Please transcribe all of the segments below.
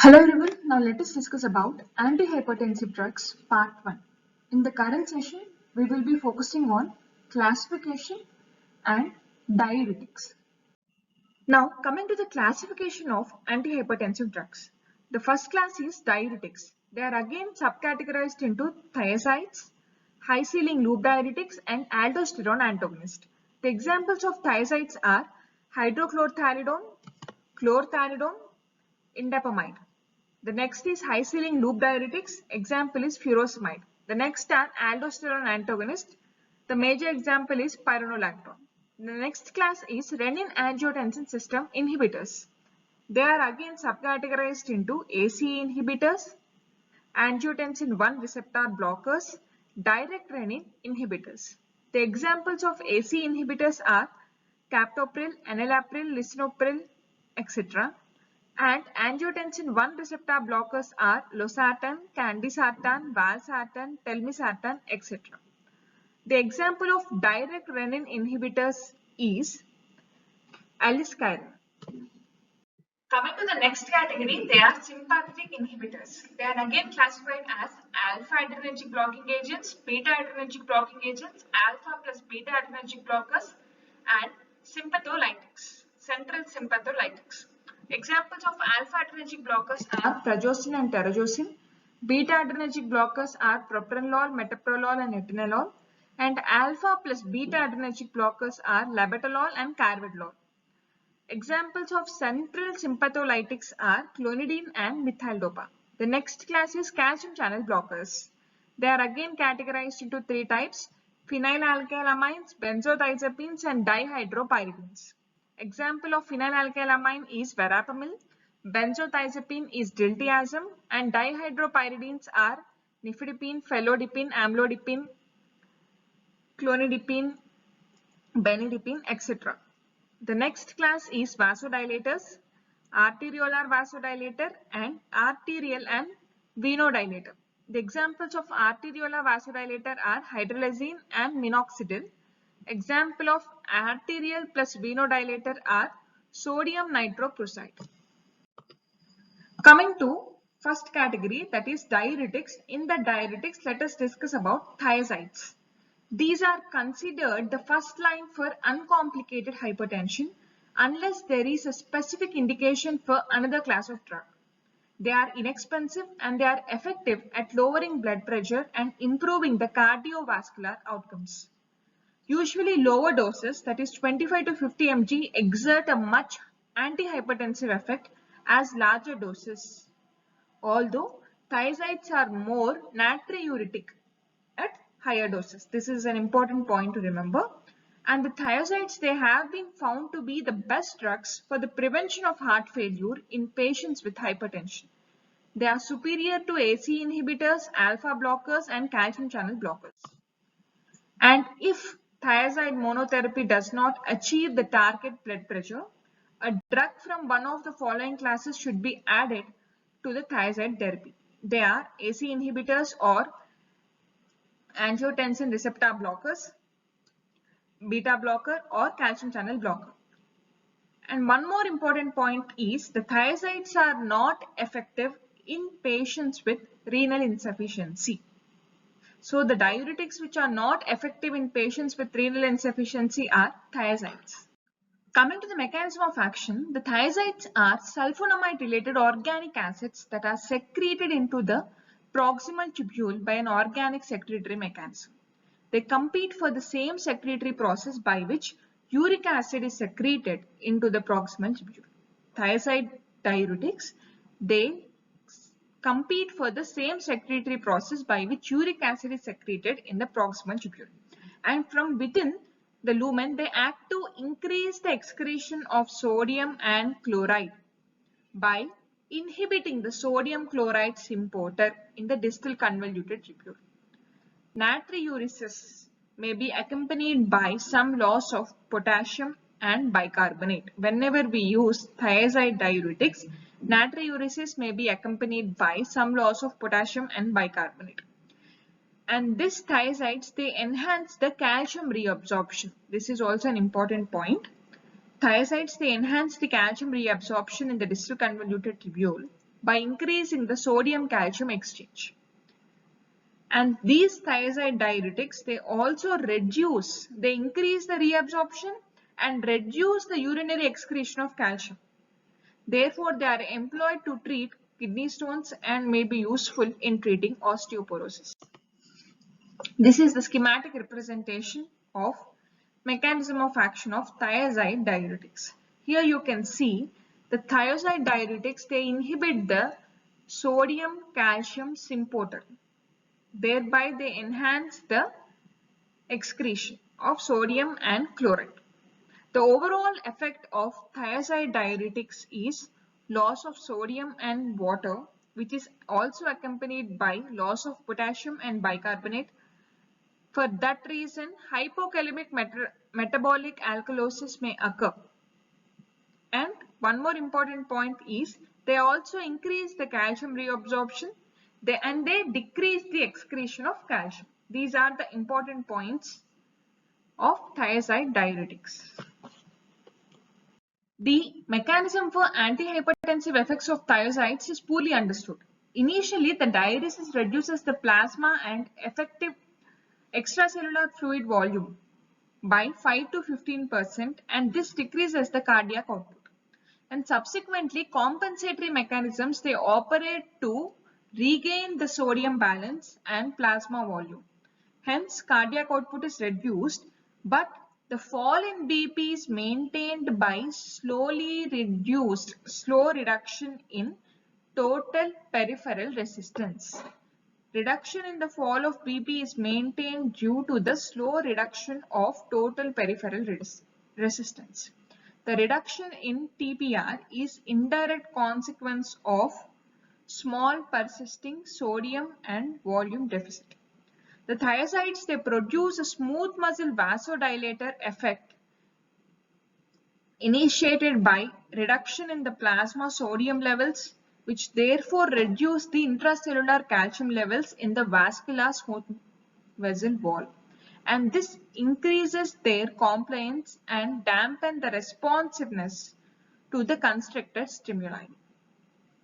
Hello everyone, now let us discuss about antihypertensive drugs part 1. In the current session, we will be focusing on classification and diuretics. Now coming to the classification of antihypertensive drugs. The first class is diuretics. They are again subcategorized into thiazides, high ceiling loop diuretics and aldosterone antagonist. The examples of thiazides are hydrochlorothiazidone, chlorothiazidone, indapamide. The next is high ceiling loop diuretics. Example is furosemide. The next are aldosterone antagonist. The major example is spironolactone. The next class is renin-angiotensin system inhibitors. They are again subcategorized into ACE inhibitors, angiotensin 1 receptor blockers, direct renin inhibitors. The examples of ACE inhibitors are captopril, enalapril, lisinopril, etc. And angiotensin 1 receptor blockers are losartan, candesartan, valsartan, telmisartan, etc. The example of direct renin inhibitors is aliskiren. Coming to the next category, they are sympathetic inhibitors. They are again classified as alpha adrenergic blocking agents, beta adrenergic blocking agents, alpha plus beta adrenergic blockers, and sympatholytics, central sympatholytics. Examples of alpha adrenergic blockers are prazosin and terazosin. Beta adrenergic blockers are propranolol, metoprolol, and atenolol. And alpha plus beta adrenergic blockers are labetalol and carvedilol. Examples of central sympatholytics are clonidine and methyl-dopa. The next class is calcium channel blockers. They are again categorized into three types: phenylalkylamines, benzodiazepines, and dihydropyridines. Example of phenylalkylamine is verapamil, benzodiazepine is diltiazem, and dihydropyridines are nifedipine, felodipine, amlodipine, clonidipine, benidipine, etc. The next class is vasodilators, arteriolar vasodilator and arterial and venodilator. The examples of arteriolar vasodilator are hydralazine and minoxidil. Example of arterial plus venodilator are sodium nitroprusside. Coming to first category, that is diuretics. In the diuretics, let us discuss about thiazides. These are considered the first line for uncomplicated hypertension unless there is a specific indication for another class of drug. They are inexpensive and they are effective at lowering blood pressure and improving the cardiovascular outcomes. Usually lower doses, that is 25 to 50 mg, exert a much antihypertensive effect as larger doses. Although thiazides are more natriuretic at higher doses. This is an important point to remember. And the thiazides, they have been found to be the best drugs for the prevention of heart failure in patients with hypertension. They are superior to ACE inhibitors, alpha blockers, and calcium channel blockers. And if thiazide monotherapy does not achieve the target blood pressure, a drug from one of the following classes should be added to the thiazide therapy. They are ACE inhibitors or angiotensin receptor blockers, beta blocker or calcium channel blocker. And one more important point is the thiazides are not effective in patients with renal insufficiency. So the diuretics which are not effective in patients with renal insufficiency are thiazides. Coming to the mechanism of action, the thiazides are sulfonamide related organic acids that are secreted into the proximal tubule by an organic secretory mechanism. They compete for the same secretory process by which uric acid is secreted into the proximal tubule. Thiazide diuretics, they compete for the same secretory process by which uric acid is secreted in the proximal tubule. And from within the lumen, they act to increase the excretion of sodium and chloride by inhibiting the sodium chloride symporter in the distal convoluted tubule. Natriuresis may be accompanied by some loss of potassium and bicarbonate. Whenever we use thiazide diuretics, natriuresis may be accompanied by some loss of potassium and bicarbonate. And these thiazides, they enhance the calcium reabsorption. This is also an important point. Thiazides, they enhance the calcium reabsorption in the distal convoluted tubule by increasing the sodium-calcium exchange. And these thiazide diuretics, they also increase the reabsorption and reduce the urinary excretion of calcium. Therefore, they are employed to treat kidney stones and may be useful in treating osteoporosis. This is the schematic representation of mechanism of action of thiazide diuretics. Here you can see the thiazide diuretics, they inhibit the sodium calcium symporter. Thereby they enhance the excretion of sodium and chloride. The overall effect of thiazide diuretics is loss of sodium and water, which is also accompanied by loss of potassium and bicarbonate. For that reason, hypokalemic metabolic alkalosis may occur. And one more important point is they also increase the calcium reabsorption and they decrease the excretion of calcium. These are the important points of thiazide diuretics. The mechanism for antihypertensive effects of thiazides is poorly understood. Initially, the diuresis reduces the plasma and effective extracellular fluid volume by 5 to 15%, and this decreases the cardiac output. And subsequently, compensatory mechanisms, they operate to regain the sodium balance and plasma volume. Hence, cardiac output is reduced, but the fall in BP is maintained by slow reduction in total peripheral resistance. Reduction in the fall of BP is maintained due to the slow reduction of total peripheral resistance. The reduction in TPR is indirect consequence of small persisting sodium and volume deficit. The thiazides, they produce a smooth muscle vasodilator effect initiated by reduction in the plasma sodium levels, which therefore reduce the intracellular calcium levels in the vascular smooth vessel wall. And this increases their compliance and dampen the responsiveness to the constricted stimuli.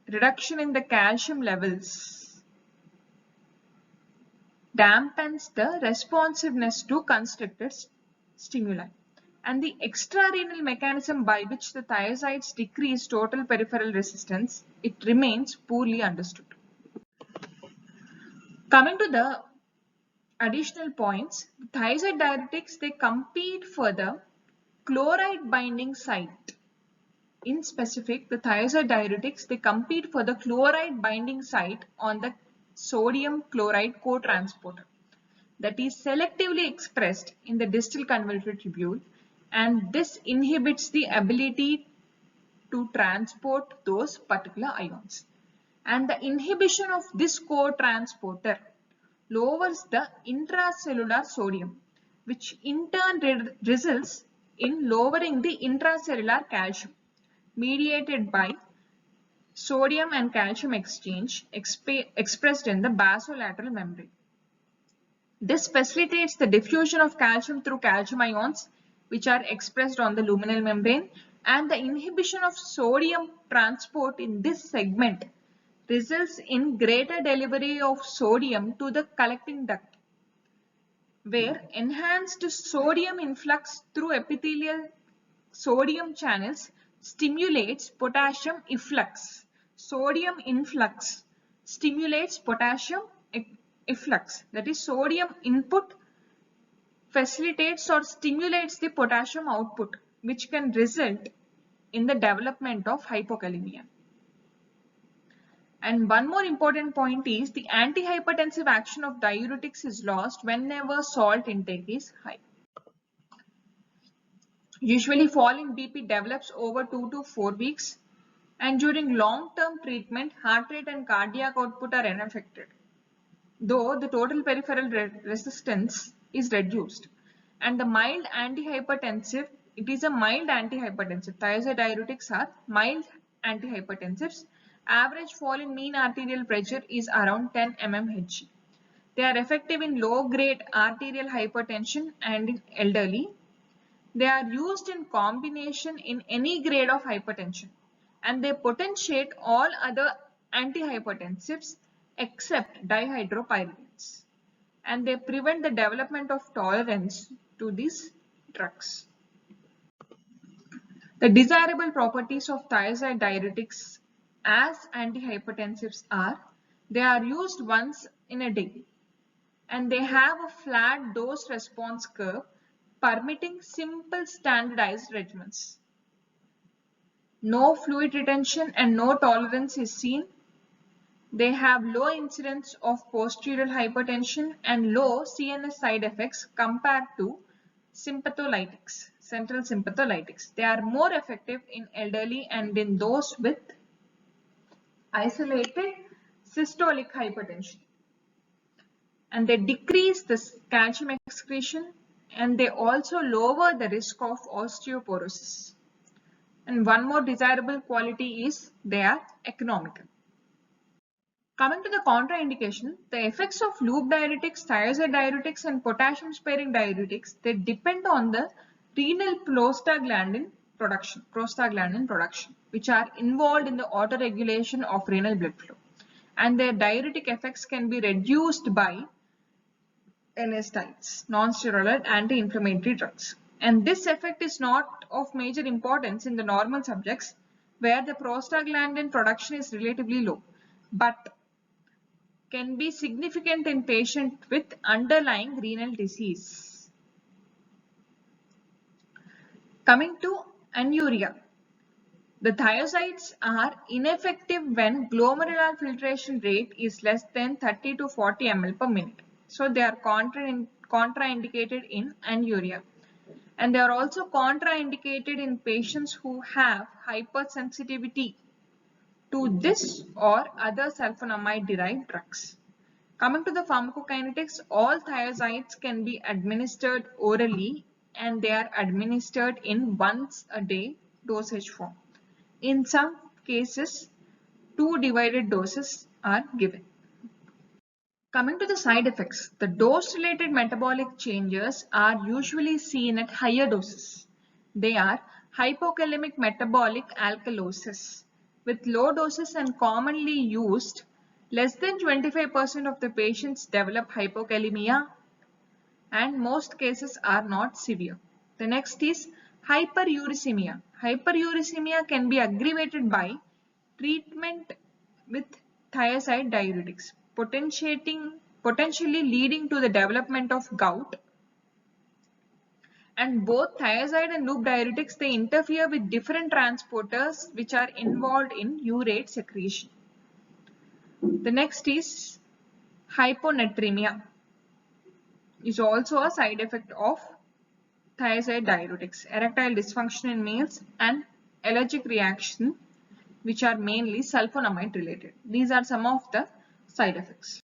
Reduction in the calcium levels dampens the responsiveness to constricted stimuli. And the extrarenal mechanism by which the thiazides decrease total peripheral resistance, it remains poorly understood. Coming to the additional points, the thiazide diuretics, they compete for the chloride binding site. In specific, the thiazide diuretics, they compete for the chloride binding site on the sodium chloride cotransporter that is selectively expressed in the distal convoluted tubule, and this inhibits the ability to transport those particular ions. And the inhibition of this cotransporter lowers the intracellular sodium, which in turn results in lowering the intracellular calcium mediated by sodium and calcium exchange expressed in the basolateral membrane. This facilitates the diffusion of calcium through calcium ions, which are expressed on the luminal membrane, and the inhibition of sodium transport in this segment results in greater delivery of sodium to the collecting duct, where enhanced sodium influx through epithelial sodium channels stimulates potassium efflux. Sodium influx stimulates potassium efflux, that is sodium input facilitates or stimulates the potassium output, which can result in the development of hypokalemia. And one more important point is the antihypertensive action of diuretics is lost whenever salt intake is high. Usually fall in BP develops over 2 to 4 weeks, and during long-term treatment, heart rate and cardiac output are unaffected, though the total peripheral resistance is reduced. And the mild antihypertensive, it is a mild antihypertensive. Thiazide diuretics are mild antihypertensives. Average fall in mean arterial pressure is around 10 mmHg. They are effective in low-grade arterial hypertension and in elderly. They are used in combination in any grade of hypertension, and they potentiate all other antihypertensives except dihydropyridines, and they prevent the development of tolerance to these drugs. The desirable properties of thiazide diuretics as antihypertensives are they are used once in a day and they have a flat dose response curve permitting simple standardized regimens. No fluid retention and no tolerance is seen. They have low incidence of postural hypertension and low CNS side effects compared to sympatholytics, central sympatholytics. They are more effective in elderly and in those with isolated systolic hypertension. And they decrease the calcium excretion and they also lower the risk of osteoporosis. And one more desirable quality is they are economical. Coming to the contraindication, the effects of loop diuretics, thiazide diuretics and potassium sparing diuretics, they depend on the renal prostaglandin production, which are involved in the autoregulation of renal blood flow. And their diuretic effects can be reduced by NSAIDs, non-steroidal anti-inflammatory drugs. And this effect is not of major importance in the normal subjects where the prostaglandin production is relatively low, but can be significant in patients with underlying renal disease. Coming to anuria. The thiazides are ineffective when glomerular filtration rate is less than 30 to 40 ml per minute. So they are contraindicated in anuria. And they are also contraindicated in patients who have hypersensitivity to this or other sulfonamide derived drugs. Coming to the pharmacokinetics, all thiazides can be administered orally and they are administered in once a day dosage form. In some cases, 2 divided doses are given. Coming to the side effects, the dose-related metabolic changes are usually seen at higher doses. They are hypokalemic metabolic alkalosis. With low doses and commonly used, less than 25% of the patients develop hypokalemia and most cases are not severe. The next is hyperuricemia. Hyperuricemia can be aggravated by treatment with thiazide diuretics, potentially leading to the development of gout. And both thiazide and loop diuretics, they interfere with different transporters which are involved in urate secretion. The next is hyponatremia, is also a side effect of thiazide diuretics, erectile dysfunction in males and allergic reaction which are mainly sulfonamide related. These are some of the side effects.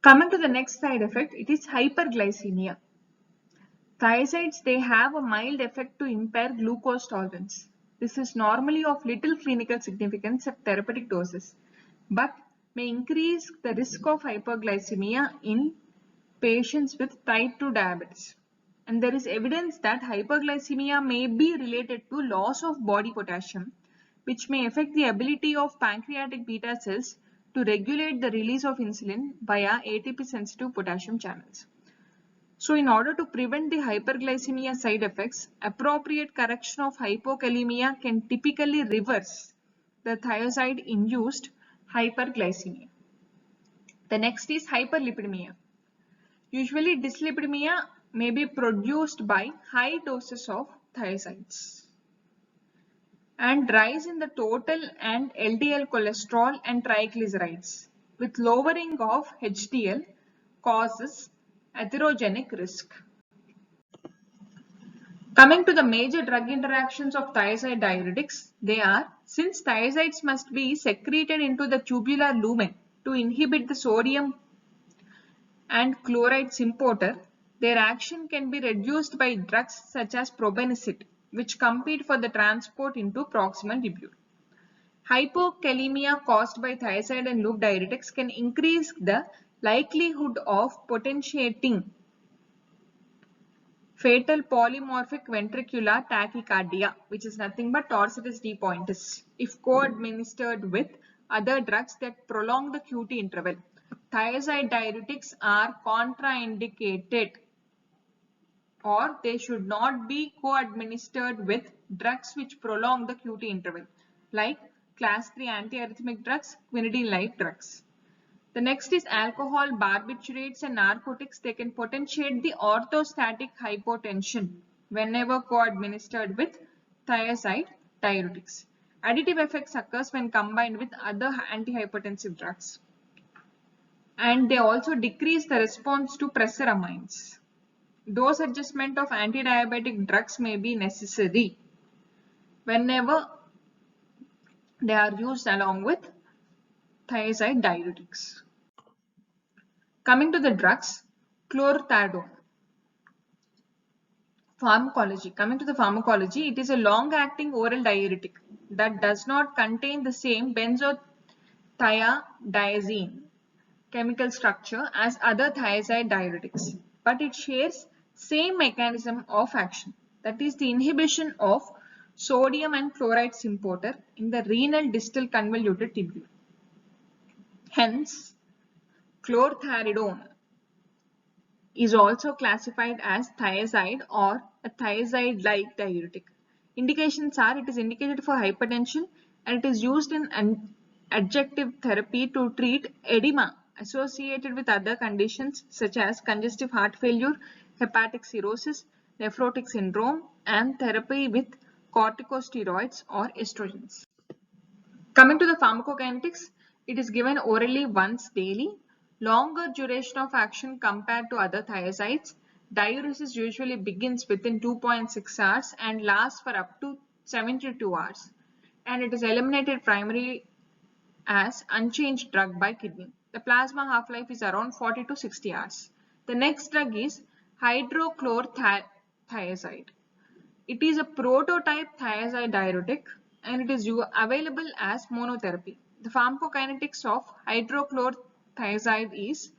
Coming to the next side effect, it is hyperglycemia. Thiazides, they have a mild effect to impair glucose tolerance. This is normally of little clinical significance at therapeutic doses, but may increase the risk of hyperglycemia in patients with type 2 diabetes. And there is evidence that hyperglycemia may be related to loss of body potassium, which may affect the ability of pancreatic beta cells to regulate the release of insulin via ATP-sensitive potassium channels. So in order to prevent the hyperglycemia side effects, appropriate correction of hypokalemia can typically reverse the thiazide-induced hyperglycemia. The next is hyperlipidemia. Usually dyslipidemia may be produced by high doses of thiazides. And rise in the total and LDL cholesterol and triglycerides with lowering of HDL causes atherogenic risk. Coming to the major drug interactions of thiazide diuretics, they are, since thiazides must be secreted into the tubular lumen to inhibit the sodium and chloride symporter, their action can be reduced by drugs such as probenecid, which compete for the transport into proximal tubule. Hypokalemia caused by thiazide and loop diuretics can increase the likelihood of potentiating fatal polymorphic ventricular tachycardia, which is nothing but Torsades de Pointes, if co-administered with other drugs that prolong the QT interval. Thiazide diuretics are contraindicated, or they should not be co-administered with drugs which prolong the QT interval, like class 3 antiarrhythmic drugs, quinidine-like drugs. The next is alcohol, barbiturates and narcotics. They can potentiate the orthostatic hypotension whenever co-administered with thiazide diuretics. Additive effects occurs when combined with other antihypertensive drugs. And they also decrease the response to pressuramines. Dose adjustment of antidiabetic drugs may be necessary whenever they are used along with thiazide diuretics. Coming to the drugs, chlorothalidone. Pharmacology. Coming to the pharmacology, it is a long-acting oral diuretic that does not contain the same benzothiazine chemical structure as other thiazide diuretics, but it shares same mechanism of action, that is the inhibition of sodium and chloride symporter in the renal distal convoluted tubule. Hence, chlorothalidone is also classified as thiazide or a thiazide-like diuretic. Indications are: it is indicated for hypertension and it is used in adjunctive therapy to treat edema associated with other conditions such as congestive heart failure, hepatic cirrhosis, nephrotic syndrome, and therapy with corticosteroids or estrogens. Coming to the pharmacokinetics, it is given orally once daily. Longer duration of action compared to other thiazides. Diuresis usually begins within 2.6 hours and lasts for up to 72 hours. And it is eliminated primarily as unchanged drug by kidney. The plasma half-life is around 40 to 60 hours. The next drug is hydrochlorothiazide. It is a prototype thiazide diuretic and it is available as monotherapy. The pharmacokinetics of hydrochlorothiazide is: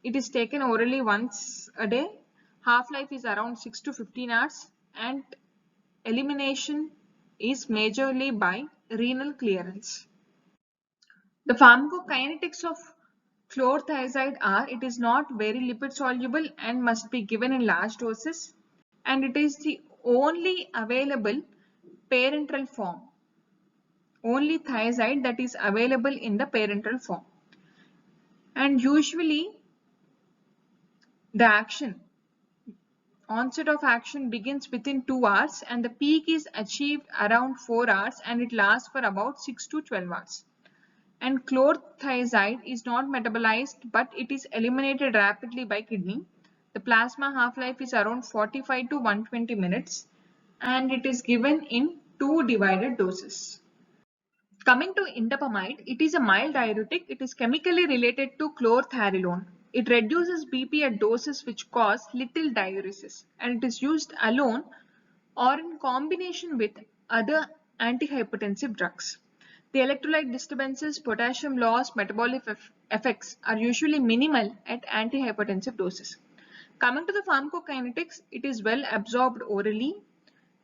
it is taken orally once a day, half-life is around 6 to 15 hours, and elimination is majorly by renal clearance. The pharmacokinetics of chlorothiazide are: it is not very lipid soluble and must be given in large doses, and it is the only available parenteral form, only thiazide that is available in the parenteral form. And usually the onset of action begins within 2 hours and the peak is achieved around 4 hours and it lasts for about 6 to 12 hours. And chlorothiazide is not metabolized but it is eliminated rapidly by kidney. The plasma half-life is around 45 to 120 minutes and it is given in 2 divided doses. Coming to indapamide, it is a mild diuretic. It is chemically related to chlorothalidone. It reduces BP at doses which cause little diuresis and it is used alone or in combination with other antihypertensive drugs. The electrolyte disturbances, potassium loss, metabolic effects are usually minimal at antihypertensive doses. Coming to the pharmacokinetics, it is well absorbed orally.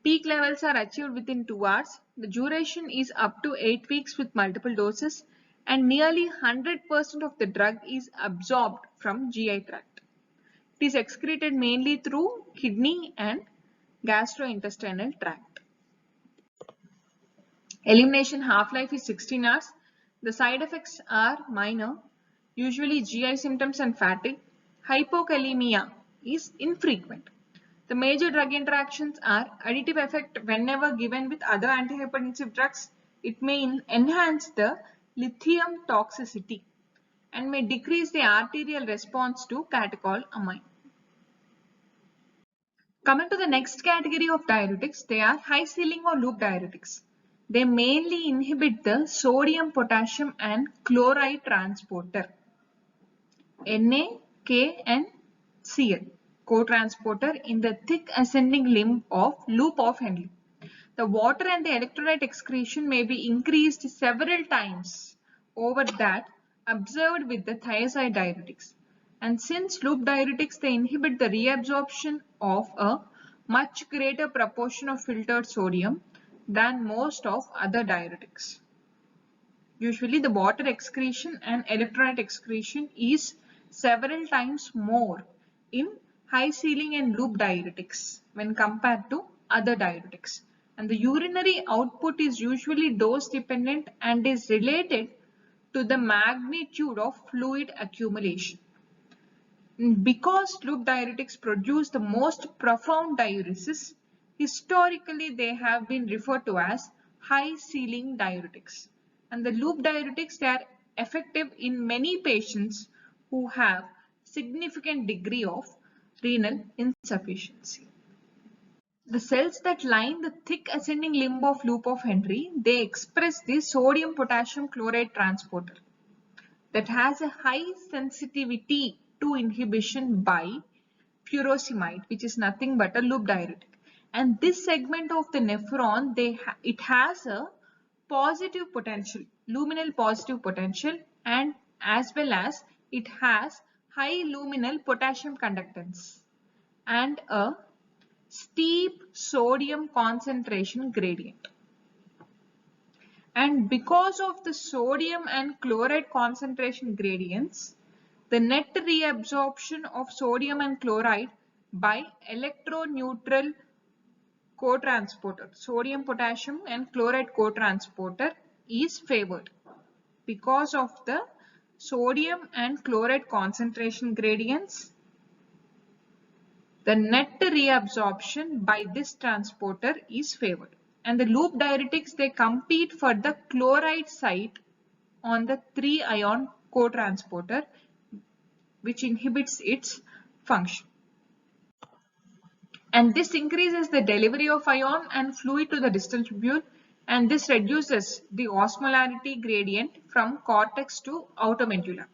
Peak levels are achieved within 2 hours. The duration is up to 8 weeks with multiple doses and nearly 100% of the drug is absorbed from GI tract. It is excreted mainly through kidney and gastrointestinal tract. Elimination half-life is 16 hours. The side effects are minor, usually GI symptoms and fatigue. Hypokalemia is infrequent. The major drug interactions are: additive effect whenever given with other antihypertensive drugs. It may enhance the lithium toxicity and may decrease the arterial response to catecholamine. Coming to the next category of diuretics, they are high ceiling or loop diuretics. They mainly inhibit the sodium, potassium and chloride transporter Na, K and Cl co-transporter in the thick ascending limb of loop of Henle. The water and the electrolyte excretion may be increased several times over that observed with the thiazide diuretics. And since loop diuretics, they inhibit the reabsorption of a much greater proportion of filtered sodium than most of other diuretics. Usually the water excretion and electrolyte excretion is several times more in high ceiling and loop diuretics when compared to other diuretics. And the urinary output is usually dose dependent and is related to the magnitude of fluid accumulation. Because loop diuretics produce the most profound diuresis, historically they have been referred to as high ceiling diuretics. And the loop diuretics, they are effective in many patients who have significant degree of renal insufficiency. The cells that line the thick ascending limb of loop of Henry, they express the sodium potassium chloride transporter that has a high sensitivity to inhibition by furosemide, which is nothing but a loop diuretic. And this segment of the nephron, it has a positive potential, luminal positive potential, and as well as it has high luminal potassium conductance and a steep sodium concentration gradient. And because of the sodium and chloride concentration gradients, the net reabsorption of sodium and chloride by electroneutral cotransporter, sodium, potassium and chloride cotransporter is favored. Because of the sodium and chloride concentration gradients, the net reabsorption by this transporter is favored. And the loop diuretics, they compete for the chloride site on the 3-ion cotransporter, which inhibits its function. And this increases the delivery of ion and fluid to the distal tubule, and this reduces the osmolarity gradient from cortex to outer medulla.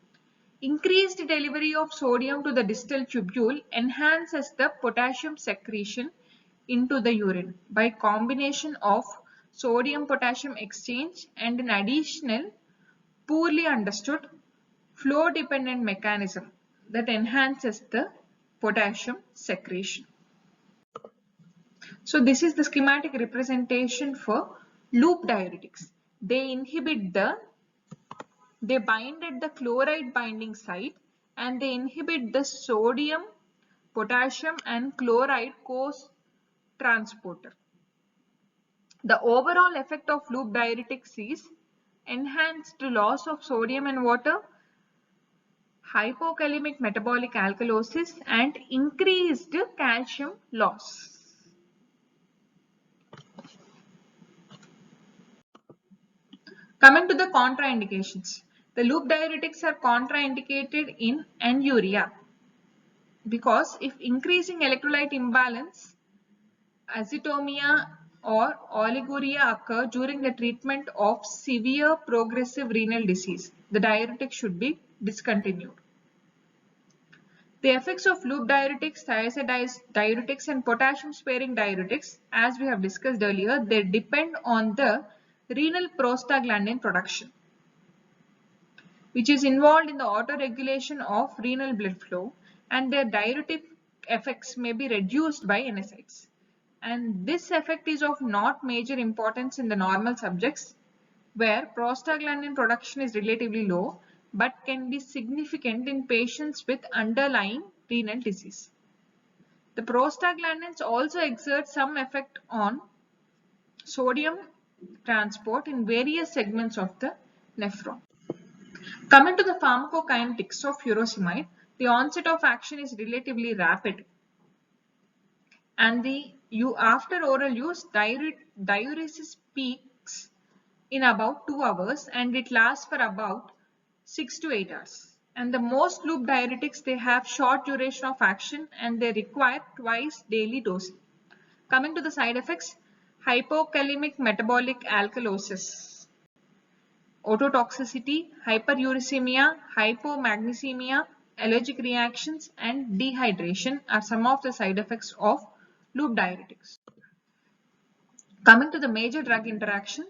Increased delivery of sodium to the distal tubule enhances the potassium secretion into the urine by combination of sodium-potassium exchange and an additional poorly understood flow-dependent mechanism that enhances the potassium secretion. So this is the schematic representation for loop diuretics. They bind at the chloride binding site and they inhibit the sodium, potassium and chloride co-transporter. The overall effect of loop diuretics is enhanced loss of sodium and water, hypokalemic metabolic alkalosis and increased calcium loss. Coming to the contraindications. The loop diuretics are contraindicated in anuria because if increasing electrolyte imbalance, azotemia or oliguria occur during the treatment of severe progressive renal disease, the diuretic should be discontinued. The effects of loop diuretics, thiazide diuretics and potassium sparing diuretics, as we have discussed earlier, they depend on the renal prostaglandin production, which is involved in the autoregulation of renal blood flow, and their diuretic effects may be reduced by NSAIDs. And this effect is of not major importance in the normal subjects where prostaglandin production is relatively low but can be significant in patients with underlying renal disease. The prostaglandins also exert some effect on sodium transport in various segments of the nephron. Coming to the pharmacokinetics of furosemide, the onset of action is relatively rapid and after oral use, diuresis peaks in about 2 hours and it lasts for about 6 to 8 hours. And the most loop diuretics, they have short duration of action and they require twice daily dosing. Coming to the side effects, hypokalemic metabolic alkalosis, ototoxicity, hyperuricemia, hypomagnesemia, allergic reactions and dehydration are some of the side effects of loop diuretics. Coming to the major drug interaction,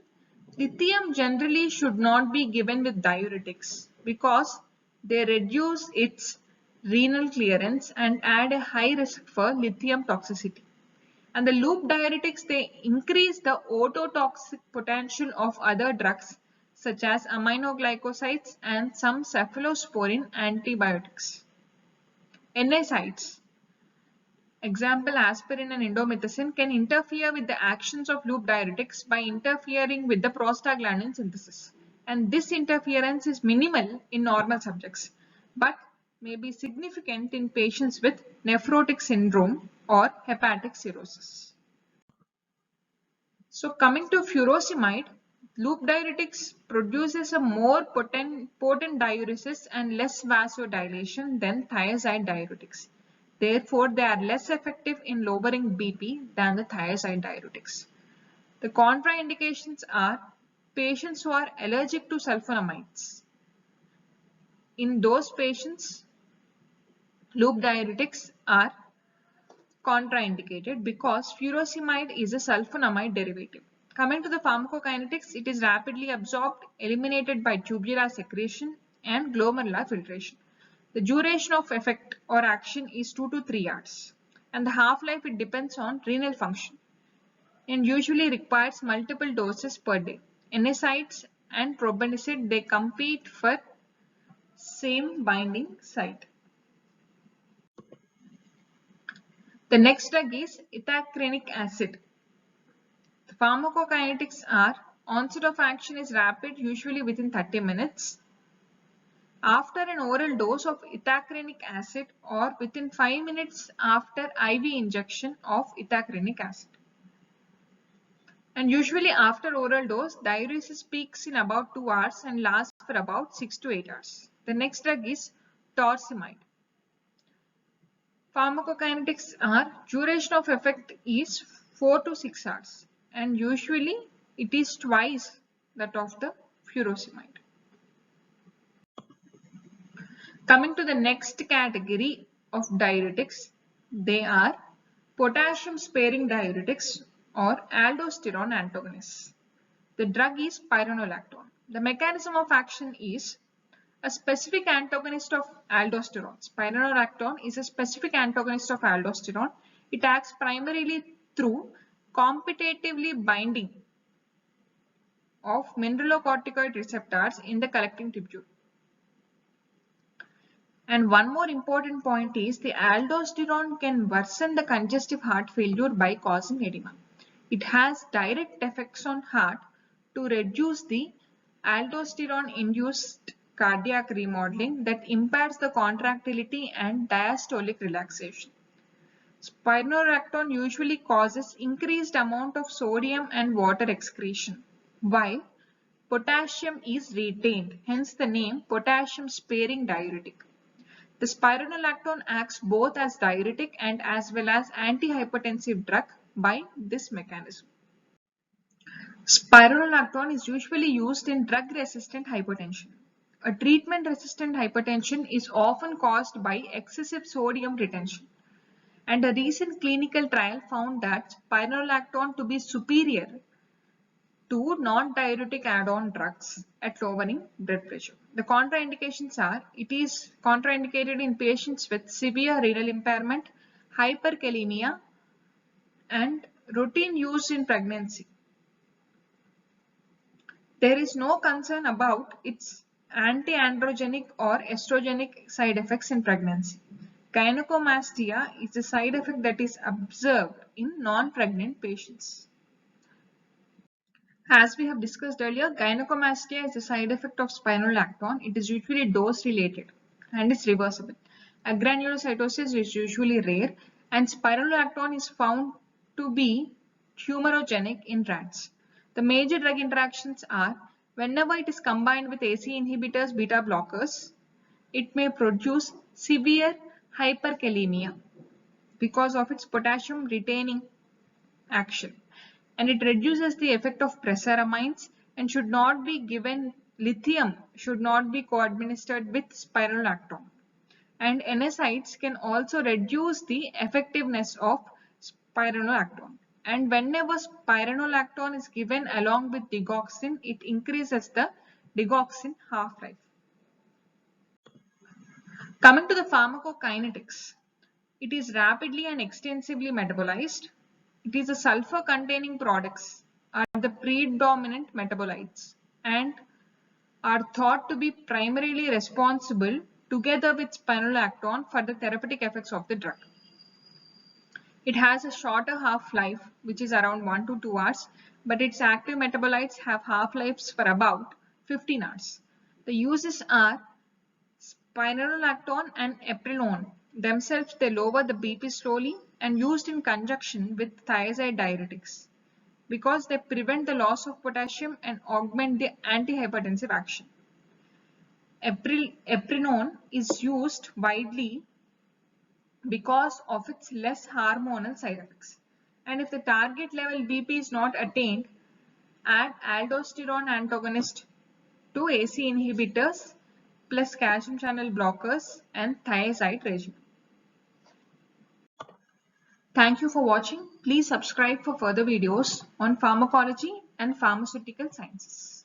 lithium generally should not be given with diuretics because they reduce its renal clearance and add a high risk for lithium toxicity. And the loop diuretics, they increase the ototoxic potential of other drugs such as aminoglycosides and some cephalosporin antibiotics. NSAIDs, example aspirin and indomethacin, can interfere with the actions of loop diuretics by interfering with the prostaglandin synthesis. And this interference is minimal in normal subjects, but may be significant in patients with nephrotic syndrome or hepatic cirrhosis. So coming to furosemide, loop diuretics produces a more potent diuresis and less vasodilation than thiazide diuretics. Therefore, they are less effective in lowering BP than the thiazide diuretics. The contraindications are patients who are allergic to sulfonamides. In those patients, loop diuretics are contraindicated because furosemide is a sulfonamide derivative. Coming to the pharmacokinetics, it is rapidly absorbed, eliminated by tubular secretion and glomerular filtration. The duration of effect or action is 2 to 3 hours, and the half-life it depends on renal function and usually requires multiple doses per day. NSAIDs and probenecid, they compete for same binding site. The next drug is ithacrenic acid. The pharmacokinetics are onset of action is rapid, usually within 30 minutes. After an oral dose of ithacrenic acid or within 5 minutes after IV injection of ithacrenic acid. And usually after oral dose, diuresis peaks in about 2 hours and lasts for about 6 to 8 hours. The next drug is torsemide. Pharmacokinetics are duration of effect is 4 to 6 hours and usually it is twice that of the furosemide. Coming to the next category of diuretics, they are potassium sparing diuretics or aldosterone antagonists. The drug is spironolactone. The mechanism of action is a specific antagonist of aldosterone. Spironolactone is a specific antagonist of aldosterone. It acts primarily through competitively binding of mineralocorticoid receptors in the collecting tubule. And one more important point is the aldosterone can worsen the congestive heart failure by causing edema. It has direct effects on heart to reduce the aldosterone-induced cardiac remodeling that impairs the contractility and diastolic relaxation. Spironolactone usually causes increased amount of sodium and water excretion, while potassium is retained, hence the name potassium sparing diuretic. The spironolactone acts both as diuretic and as well as antihypertensive drug by this mechanism. Spironolactone is usually used in drug-resistant hypertension. A treatment-resistant hypertension is often caused by excessive sodium retention, and a recent clinical trial found that spironolactone to be superior to non-diuretic add-on drugs at lowering blood pressure. The contraindications are, it is contraindicated in patients with severe renal impairment, hyperkalemia, and routine use in pregnancy. There is no concern about its anti-androgenic or estrogenic side effects in pregnancy. Gynecomastia is a side effect that is observed in non-pregnant patients. As we have discussed earlier, gynecomastia is a side effect of spironolactone. It is usually dose related and is reversible. Agranulocytosis is usually rare and spironolactone is found to be tumorigenic in rats. The major drug interactions are whenever it is combined with ACE inhibitors, beta blockers, it may produce severe hyperkalemia because of its potassium retaining action, and it reduces the effect of presaramines and should not be given. Lithium should not be co-administered with spironolactone, and NSAIDs can also reduce the effectiveness of spironolactone. And whenever spironolactone is given along with digoxin, it increases the digoxin half-life. Coming to the pharmacokinetics, it is rapidly and extensively metabolized. It is a sulfur containing products are the predominant metabolites, and are thought to be primarily responsible together with spironolactone for the therapeutic effects of the drug. It has a shorter half-life, which is around 1 to 2 hours, but its active metabolites have half-lives for about 15 hours. The uses are spironolactone and eprenone. Themselves, they lower the BP slowly and used in conjunction with thiazide diuretics because they prevent the loss of potassium and augment the antihypertensive action. Eprenone is used widely because of its less hormonal side effects. And if the target level BP is not attained, add aldosterone antagonist to AC inhibitors plus calcium channel blockers and thiazide regimen. Thank you for watching. Please subscribe for further videos on pharmacology and pharmaceutical sciences.